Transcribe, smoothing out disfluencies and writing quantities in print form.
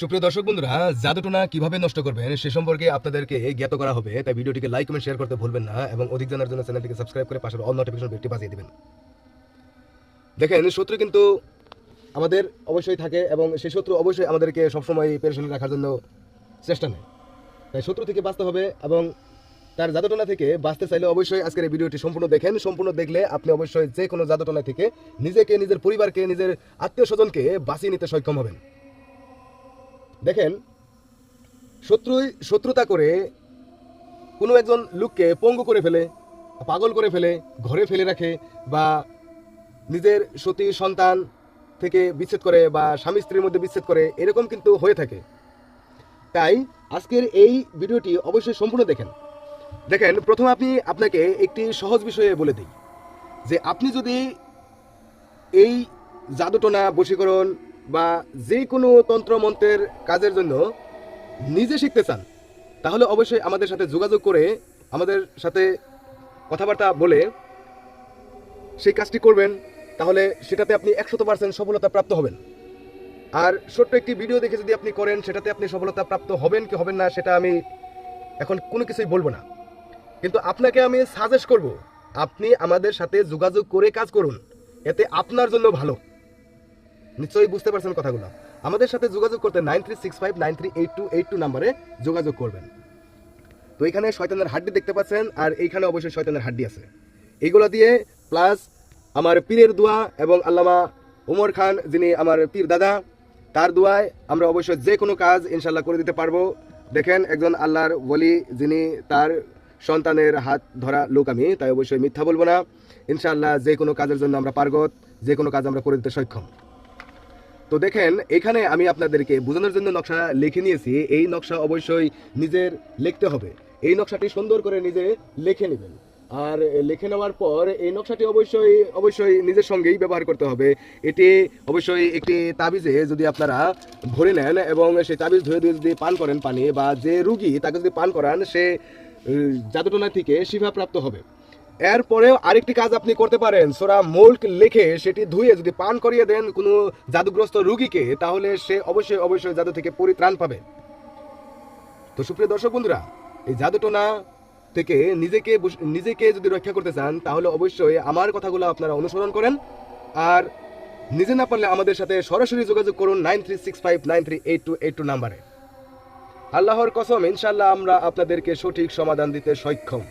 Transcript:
সুপ্রিয় দর্শক বন্ধুরা, জাদুটোনা কিভাবে নষ্ট করবেন সে সম্পর্কে আপনাদেরকে জ্ঞাত করা হবে। তাই ভিডিওটিকে লাইক কমেন্ট শেয়ার করতে ভুলবেন না এবং অধিক জানার জন্য চ্যানেলটিকে সাবস্ক্রাইব করে পাশের অল নোটিফিকেশন বেলটি বাজিয়ে দিবেন। দেখেন, শত্রু কিন্তু আমাদের অবশ্যই থাকে এবং সেই শত্রু অবশ্যই আমাদেরকে সবসময় পেরেশানি রাখার জন্য চেষ্টা নেয়। তাই শত্রু থেকে বাঁচতে হবে এবং তার জাদুটোনা থেকে বাঁচতে চাইলে অবশ্যই আজকের এই ভিডিওটি সম্পূর্ণ দেখেন। সম্পূর্ণ দেখলে আপনি অবশ্যই যে কোনো জাদুটোনা থেকে নিজেকে, নিজের পরিবারকে, নিজের আত্মীয় স্বজনকে বাঁচিয়ে নিতে সক্ষম হবেন। দেখেন, শত্রুতা করে কোনো একজন লোককে পঙ্গু করে ফেলে, পাগল করে ফেলে, ঘরে ফেলে রাখে, বা নিজের সতী সন্তান থেকে বিচ্ছেদ করে, বা স্বামী স্ত্রীর মধ্যে বিচ্ছেদ করে, এরকম কিন্তু হয়ে থাকে। তাই আজকের এই ভিডিওটি অবশ্যই সম্পূর্ণ দেখেন। দেখেন, প্রথমে আপনাকে একটি সহজ বিষয়ে বলে দিই যে আপনি যদি এই জাদুটোনা, বশীকরণ বা যে কোনো তন্ত্রমন্ত্রের কাজের জন্য নিজে শিখতে চান, তাহলে অবশ্যই আমাদের সাথে যোগাযোগ করে, আমাদের সাথে কথাবার্তা বলে সেই কাজটি করবেন। তাহলে সেটাতে আপনি 100% সফলতা প্রাপ্ত হবেন। আর ছোট্ট একটি ভিডিও দেখে যদি আপনি করেন, সেটাতে আপনি সফলতা প্রাপ্ত হবেন কি হবেন না সেটা আমি এখন কোনো কিছুই বলবো না। কিন্তু আপনাকে আমি সাজেস্ট করব, আপনি আমাদের সাথে যোগাযোগ করে কাজ করুন, এতে আপনার জন্য ভালো। নিশ্চয়ই বুঝতে পারছেন কথাগুলো। আমাদের সাথে যোগাযোগ করতে 9365938282 নাম্বারে যোগাযোগ করবেন। তো এখানে শয়তানের হাড্ডি দেখতে পাচ্ছেন, আর এইখানে অবশ্যই শয়তানের হাড্ডি আছে। এইগুলো দিয়ে প্লাস আমার পীরের দোয়া এবং আল্লামা ওমর খান, যিনি আমার পীর দাদা, তার দোয়ায় আমরা অবশ্যই যে কোনো কাজ ইনশাল্লাহ করে দিতে পারবো। দেখেন, একজন আল্লাহর ওলি, যিনি তার সন্তানের হাত ধরা লোক আমি, তাই অবশ্যই মিথ্যা বলবো না। ইনশাল্লাহ যে কোনো কাজের জন্য আমরা পারগত, যে কোনো কাজ আমরা করে দিতে সক্ষম। তো দেখেন, এখানে আমি আপনাদেরকে বোঝানোর জন্য নকশা লিখে নিয়েছি। এই নকশা অবশ্যই নিজের লিখতে হবে। এই নকশাটি সুন্দর করে নিজে লিখে নেবেন। আর লিখে নেওয়ার পর এই নকশাটি অবশ্যই নিজের সঙ্গেই ব্যবহার করতে হবে। এটি অবশ্যই একটি তাবিজে যদি আপনারা ভরে নেন এবং সেই তাবিজ ধুয়ে ধুয়ে যদি পান করেন পানি, বা যে রুগী তাকে যদি পান করান, সে জাদুটোনা থেকে শিফা প্রাপ্ত হবে। এরপরেও আরেকটি কাজ আপনি করতে পারেন, সূরা মুলক লিখে সেটি ধুয়ে যদি পান করিয়ে দেন কোনো জাদুগ্রস্ত রোগীকে, তাহলে সে অবশ্যই জাদু থেকে পরিত্রাণ পাবে। তো সুপ্রিয় দর্শক বন্ধুরা, এই জাদুটোনা থেকে নিজেকে যদি রক্ষা করতে চান, তাহলে অবশ্যই আমার কথাগুলো আপনারা অনুসরণ করেন। আর নিজে না পারলে আমাদের সাথে সরাসরি যোগাযোগ করুন 9365938282 নাম্বারে। আল্লাহর কসম, ইনশাল্লাহ আমরা আপনাদেরকে সঠিক সমাধান দিতে সক্ষম।